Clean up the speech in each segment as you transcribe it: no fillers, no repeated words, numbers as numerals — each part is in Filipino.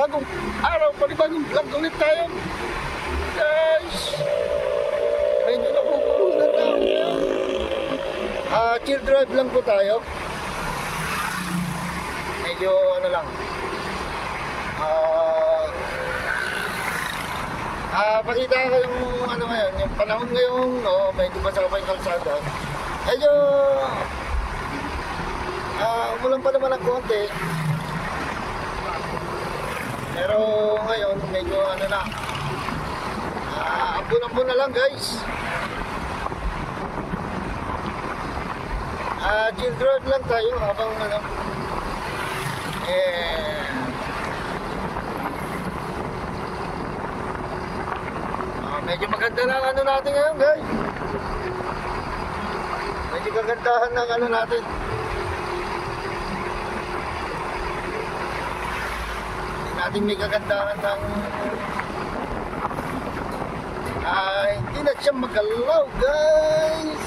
panibagong araw, panibagong vlog ulit tayo. Guys, medyo napupuno na tayo. Chill drive lang po tayo. Medyo ano lang. Pakita ko yung ano ngayon, yung panahon ngayon, medyo masama yung kalsada. Medyo umulan pa naman ng konti. Pero ngayon, medyo ano na. Ambon-ambon na lang guys. Chill drive lang tayo habang ano. Medyo maganda na ang ano natin ngayon guys. Medyo kagandahan ng ano natin. Hindi natin may kagandahan ng hindi na siya magalaw guys.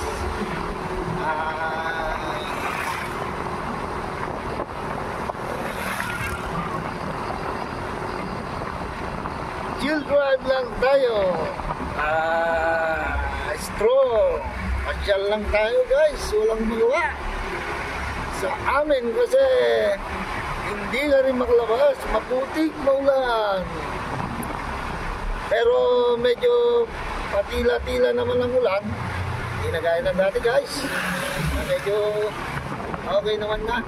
Chill drive lang tayo. Straw. Pasyal lang tayo guys. Walang magawa sa amin kasi hindi na rin makalabas. Maputik, maulan. Pero medyo patila-tila naman ang ulan. Hindi na gaya ng dati guys. Medyo okay naman na.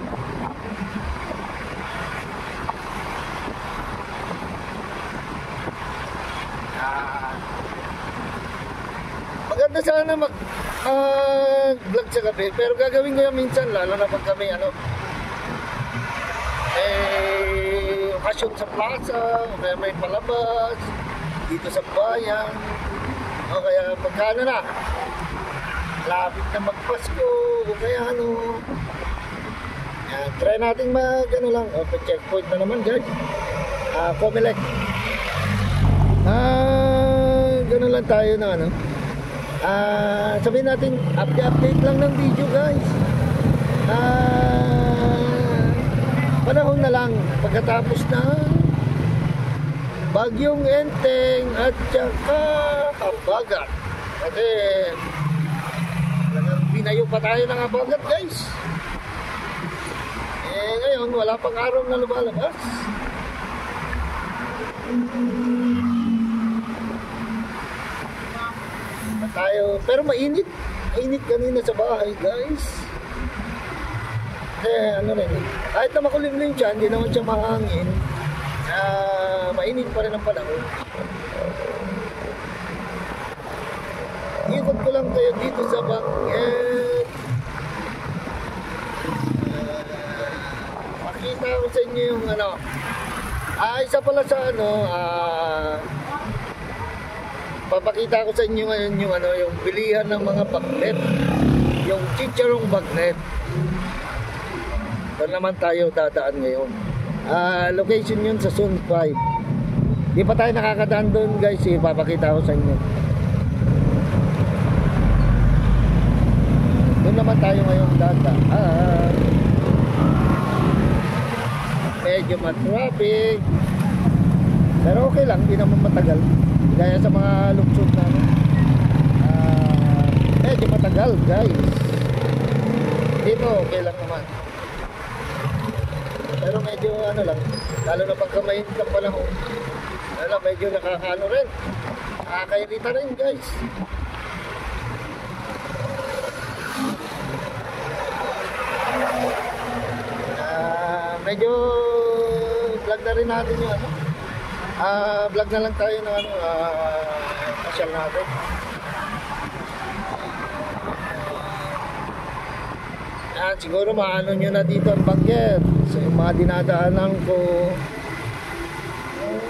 Maganda sana mag-vlog sa gabi, pero gagawin ko yan minsan, lalo na pag kami okasyon sa plaza, o kaya may palabas dito sa bayan, o kaya pagkano na lapit na magpasko, o kaya try natin lang, checkpoint na naman guys. Comelec, gano'n lang tayo na sabihin natin update lang ng video guys. Panahon na lang pagkatapos na Bagyong Enteng at saka Habagat, kasi binayo pa tayo ng Habagat guys. Ngayon wala pang araw na lumalabas. Tayo, pero mainit kanina sa bahay guys. Kahit na makulimlim siya, hindi naman siya mahangin. Mainit pa rin ang panahon. Ikot ko lang tayo dito sa Benguet. Makita ko sa inyo yung isa pala sa papakita ko sa inyo ngayon yung bilihan ng mga bagnet, yung chicharong bagnet. Doon naman tayo dadaan ngayon. Location yun sa Zone 5. Di pa tayo nakakadaan doon guys, ipapakita ko sa inyo. Doon naman tayo ngayon dadaan. Medyo matraffic, pero okay lang, di naman matagal. Gaya sa mga luksod na medyo matagal guys. Dito okay lang naman, pero medyo lang, lalo na pagka mainit ang panahon, medyo nakakaano rin, nakakairita rin guys. Medyo vlog na rin natin yung vlog na lang tayo ng pasyal natin. Siguro maano nyo na dito ang Benguet. So, yung mga dinadaanan ko,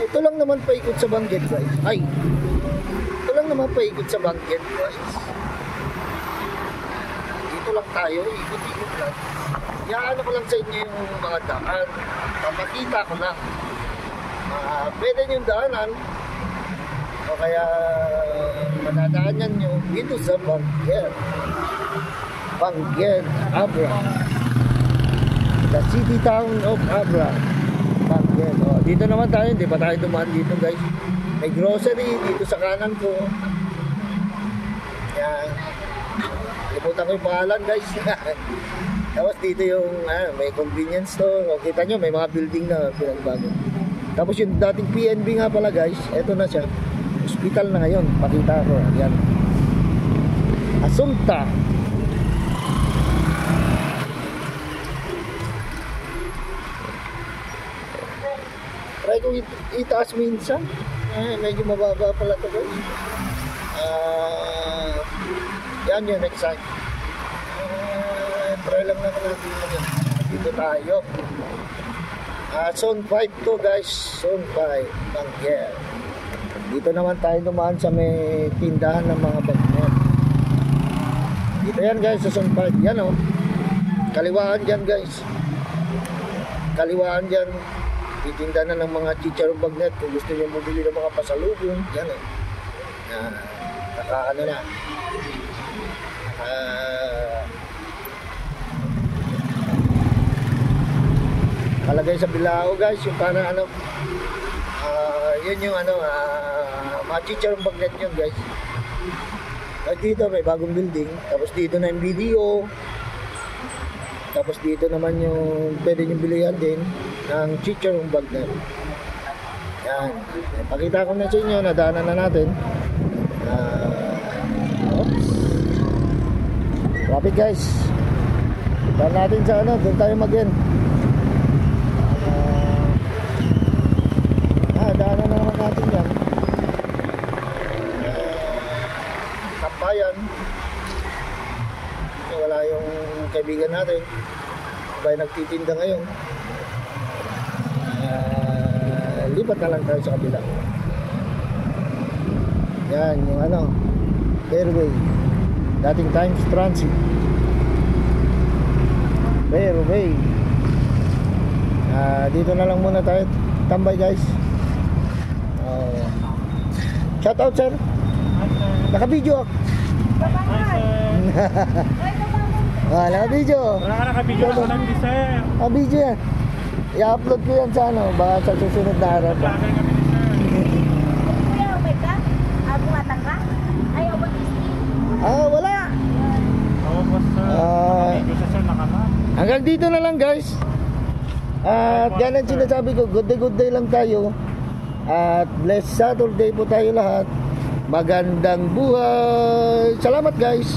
ito lang naman paikot sa Benguet guys. Ito lang naman paikot sa Benguet guys. Dito lang tayo, ikot-ikot lang. Iyaano ko lang sa inyo yung mga daan. Papakita ko lang. Pwede nyo daanan, o kaya madadaanan nyo dito sa Benguet. Benguet, Abra, the city town of Abra. Bagel. Oh, dito naman tayo, hindi pa tayo dumaan dito guys. May grocery dito sa kanan ko. Yan. Limutan ko yung pangalan guys. Tapos dito yung may convenience store. O, kita nyo may mga building na pinagbago. Tapos yung dating PNB nga pala guys, eto na siya. Hospital na ngayon, pakita ko. Yan. Assumpta. Try kong itaas minsan. Medyo mababa pala ito guys. Yan yun, exact. Try lang naman natin yun. Dito tayo. Zone 5 to guys. Zone 5. Banggel. Dito naman tayo dumaan sa may tindahan ng mga bagnet. Dito yan guys sa Zone 5. Yan o. Kaliwaan dyan guys. Kaliwaan dyan. Titinda na ng mga chicharong bagnet. Kung gusto nyo bumili ng mga pasalubong. Yan o. Nakaano na. Kalagay sa bilao guys. Yung parang ano. Yun yung ano. Mga chicharong bagnet yun guys. At dito may bagong building. Tapos dito na yung video. Tapos dito naman yung pwede nyo bilihan din ng chicharong bagnet. Yan. Pakita ko na sa inyo. Nadaanan na natin. Oops. Traffic guys. Daan natin sa ano. Doon tayo mag-end. Daanan na naman natin yan. Kampayan. Wala yung kaibigan natin. Sabay nagtitinda ngayon. Lipat na lang tayo sa kabila. Yan yung ano, Fairway. Dating Times Transit. Fairway. Dito na lang muna tayo tambay guys. Shout out sir. Naka-video ako. Naka-video. Wala ka naka-video ako lang di sir. Video yan. I-upload ko yan sa ano, baka sa susunod na araw. Vlogger kami ni sir. Kuya, okay ka? Bumatang ka? Ay, abot Wala. Oo boss sir. Naka-video sa sir, nakaman. Hanggang dito na lang guys. At yan ang sinasabi ko, good day lang tayo. At blessed Saturday po tayo lahat. Magandang buhay. Salamat guys.